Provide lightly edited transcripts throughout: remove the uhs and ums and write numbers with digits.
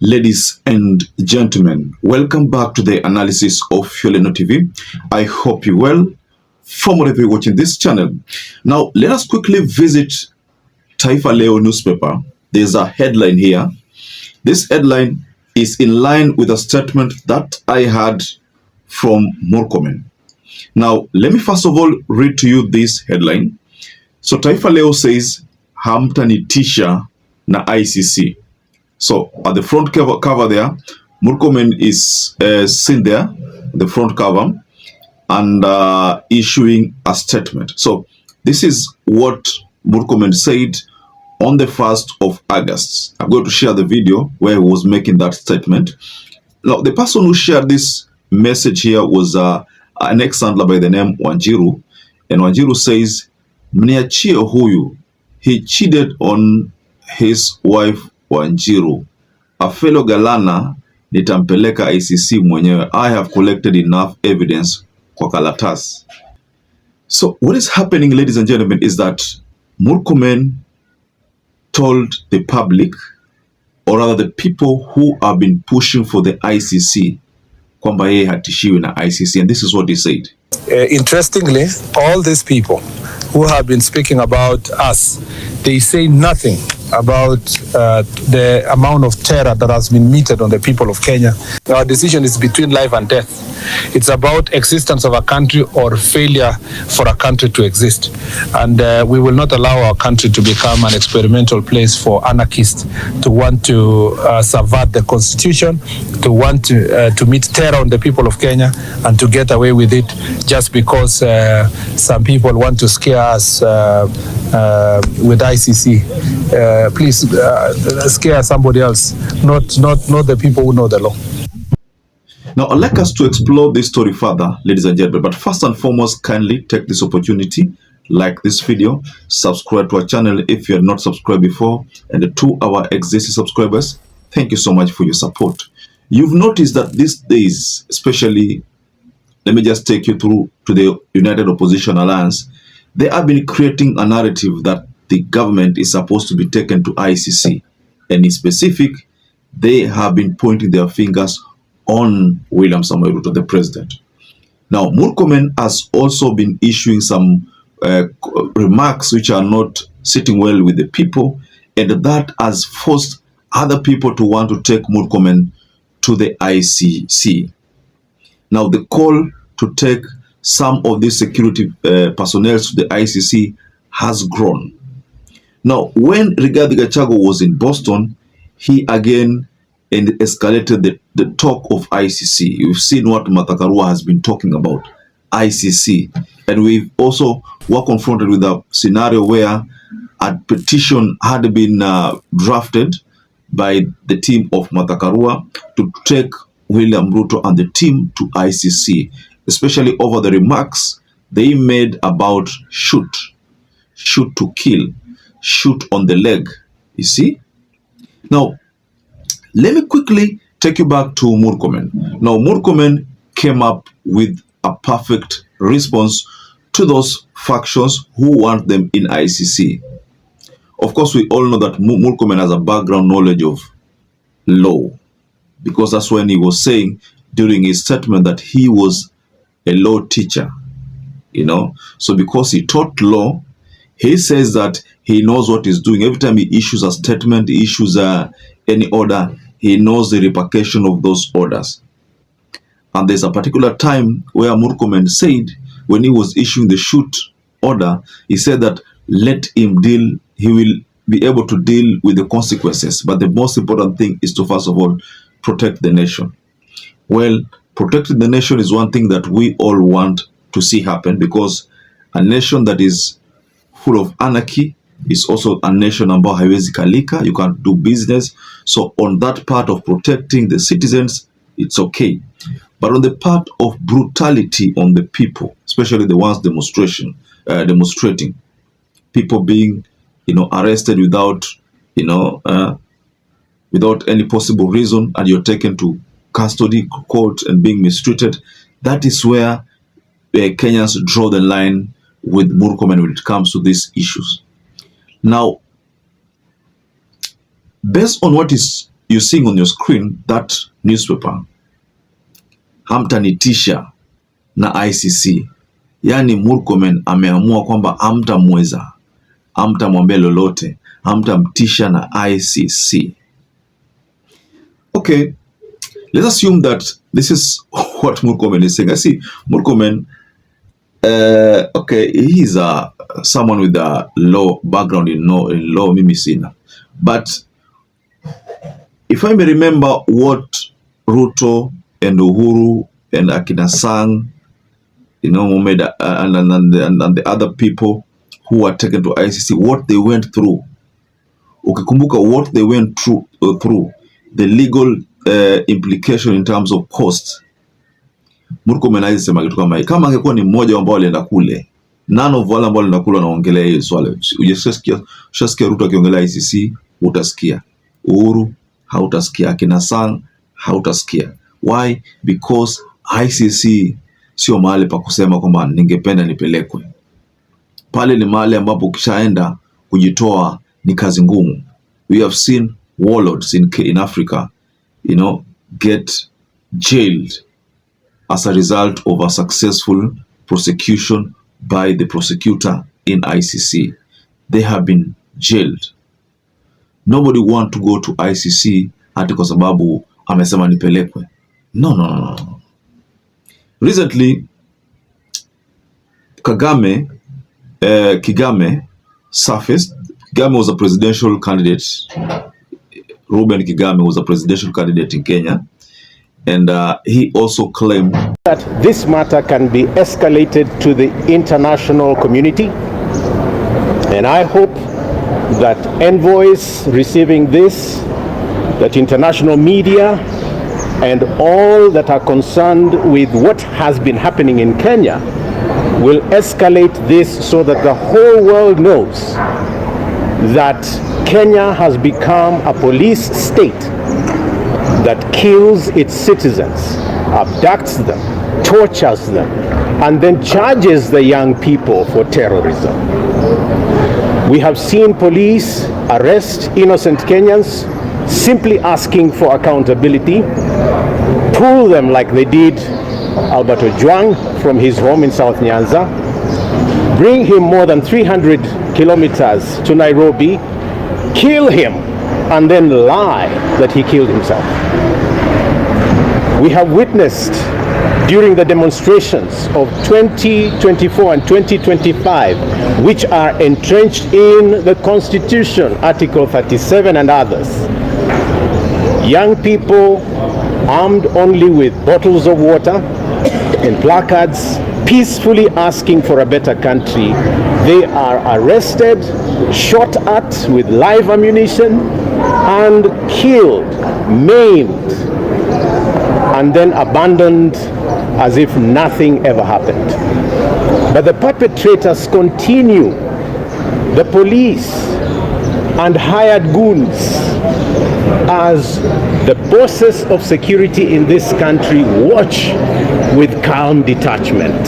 Ladies and gentlemen, welcome back to the analysis of YOLENO TV. I hope you're well from wherever you're watching this channel. Now, let us quickly visit Taifa Leo newspaper. There's a headline here. This headline is in line with a statement that I had from Murkomen. Now, let me first of all read to you this headline. So Taifa Leo says, hamtanitisha na ICC. So at the front cover there, Murkomen is seen there, the front cover, and issuing a statement. So this is what Murkomen said on the 1st of August. I'm going to share the video where he was making that statement. Now, the person who shared this message here was an ex-handler by the name Wanjiru. And Wanjiru says, mniachie huyu, he cheated on his wife Wanjiru. A fellow galana nitampeleka ICC mwenyewe. I have collected enough evidence kwa karatasi. So what is happening, ladies and gentlemen, is that Murkomen told the public, or rather the people who have been pushing for the ICC, kwamba yeye hatishiwi na ICC, and this is what he said. Interestingly, all these people who have been speaking about us, they say nothing about the amount of terror that has been meted on the people of Kenya. Our decision is between life and death. It's about existence of a country or failure for a country to exist. And we will not allow our country to become an experimental place for anarchists to want to subvert the constitution, to want to meet terror on the people of Kenya and to get away with it just because some people want to scare us with ICC. Please scare somebody else, not the people who know the law. Now, I'd like us to explore this story further, ladies and gentlemen. But first and foremost, kindly take this opportunity, like this video, subscribe to our channel if you have not subscribed before, and to our existing subscribers, thank you so much for your support. You've noticed that these days, especially, let me just take you through to the United Opposition Alliance, they have been creating a narrative that the government is supposed to be taken to ICC. And in specific, they have been pointing their fingers on William Samoei Ruto, the president. Now, Murkomen has also been issuing some remarks which are not sitting well with the people, and that has forced other people to want to take Murkomen to the ICC. Now, the call to take some of these security personnel to the ICC has grown. Now, when Rigathi Gachagua was in Boston, he again escalated the talk of ICC. You've seen what Martha Karua has been talking about, ICC. And we've also were confronted with a scenario where a petition had been drafted by the team of Martha Karua to take William Ruto and the team to ICC, especially over the remarks they made about shoot to kill, shoot on the leg, you see. Now, let me quickly take you back to Murkomen. Now, Murkomen came up with a perfect response to those factions who want them in ICC. Of course, we all know that Murkomen has a background knowledge of law, because that's when he was saying during his statement that he was a law teacher, you know. So because he taught law, he says that he knows what he's doing. Every time he issues a statement, he issues any order, he knows the repercussion of those orders. And there's a particular time where Murkomen said, when he was issuing the shoot order, he said that let him deal, he will be able to deal with the consequences. But the most important thing is to, first of all, protect the nation. Well, protecting the nation is one thing that we all want to see happen, because a nation that is full of anarchy is also a nation ambayo haiwezi kalika. You can't do business. So on that part of protecting the citizens, it's okay. But on the part of brutality on the people, especially the ones demonstrating, people being, arrested without, without any possible reason, and you're taken to custody, court, and being mistreated, that is where Kenyans draw the line with Murkomen when it comes to these issues. Now, based on what is you're seeing on your screen that newspaper, hamtanitisha na ICC. Yani Murkomen ameamua kwamba hamtamweza, hamtamwambia lolote, hamtamtisha na ICC. Okay, let's assume that this is what Murkomen is saying. I see Murkomen, okay, he's someone with a law background in law, mimi sina. But if I may remember what Ruto and Uhuru and Akina Sang, Mohamed and the other people who were taken to ICC, what they went through. Ukikumbuka what they went through, the legal implication in terms of cost. Murkomen alisema kitu kama hii. Kama angekuwa ni mmoja ambao alienda kule, none of wale ambao alienda kule wanaongelea hiyo swala. Ushasikia Ruto akiongelea ICC, utasikia. Uhuru hautasikia, akina Sang hautasikia. Why? Because ICC sio mahali pa kusema kwamba ningependa nipelekwe. Pale ni mahali ambapo ukishaenda kujitoa ni kazi ngumu. We have seen warlords in Africa, get jailed as a result of a successful prosecution by the prosecutor in ICC. They have been jailed. Nobody want to go to ICC ati kwa sababu amesema nipelekwe. No. Recently, Kigame surfaced. Kigame was a presidential candidate. Ruben Kigame was a presidential candidate in Kenya. And he also claimed that this matter can be escalated to the international community. And I hope that envoys receiving this, that international media, and all that are concerned with what has been happening in Kenya will escalate this so that the whole world knows that Kenya has become a police state that kills its citizens, abducts them, tortures them, and then charges the young people for terrorism. We have seen police arrest innocent Kenyans simply asking for accountability, pull them like they did Albert Ojwang from his home in South Nyanza, bring him more than 300 kilometers to Nairobi, kill him, and then lie that he killed himself. We have witnessed during the demonstrations of 2024 and 2025, which are entrenched in the Constitution, Article 37 and others, young people armed only with bottles of water and placards, peacefully asking for a better country. They are arrested, shot at with live ammunition, and killed, maimed, and then abandoned as if nothing ever happened. But the perpetrators continue. The police and hired goons, as the bosses of security in this country, watch with calm detachment.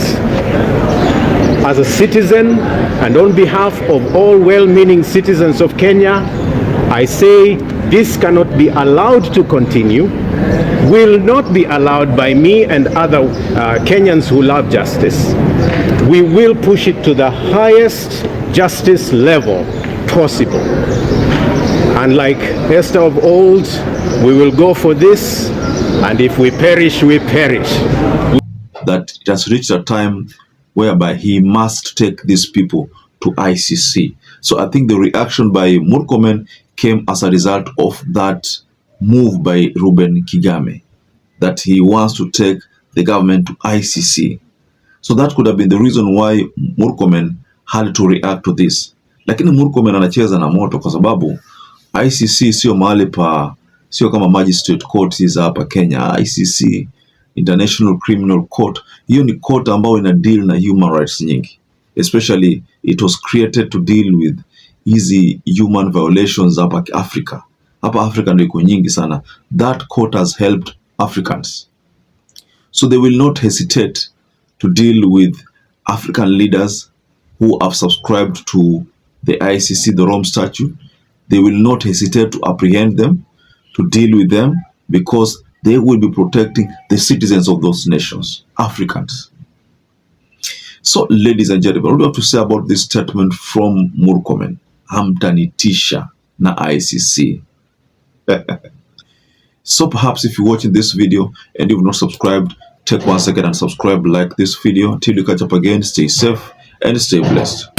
As a citizen, and on behalf of all well-meaning citizens of Kenya, I say this cannot be allowed to continue, will not be allowed by me and other Kenyans who love justice. We will push it to the highest justice level possible. And like Esther of old, we will go for this, and if we perish, we perish. That it has reached a time whereby he must take these people to ICC. So I think the reaction by Murkomen came as a result of that move by Ruben Kigame, that he wants to take the government to ICC. So that could have been the reason why Murkomen had to react to this. Lakini Murkomen anacheza na moto kwa sababu ICC sio mahali pa, sio kama magistrate court hizi hapa Kenya. ICC, International Criminal Court, hiyo ni court ambayo ina deal na human rights nyingi. Especially it was created to deal with easy human violations hapa Africa. Hapa Africa ndio iko nyingi sana. That court has helped Africans. So they will not hesitate to deal with African leaders who have subscribed to the ICC, the Rome Statute. They will not hesitate to apprehend them. to deal with them because they will be protecting the citizens of those nations, Africans. So, ladies and gentlemen, what do you have to say about this statement from Murkomen? Hamtanitisha na ICC. So perhaps if you're watching this video and you've not subscribed, take 1 second and subscribe, like this video. Till you catch up again, stay safe and stay blessed.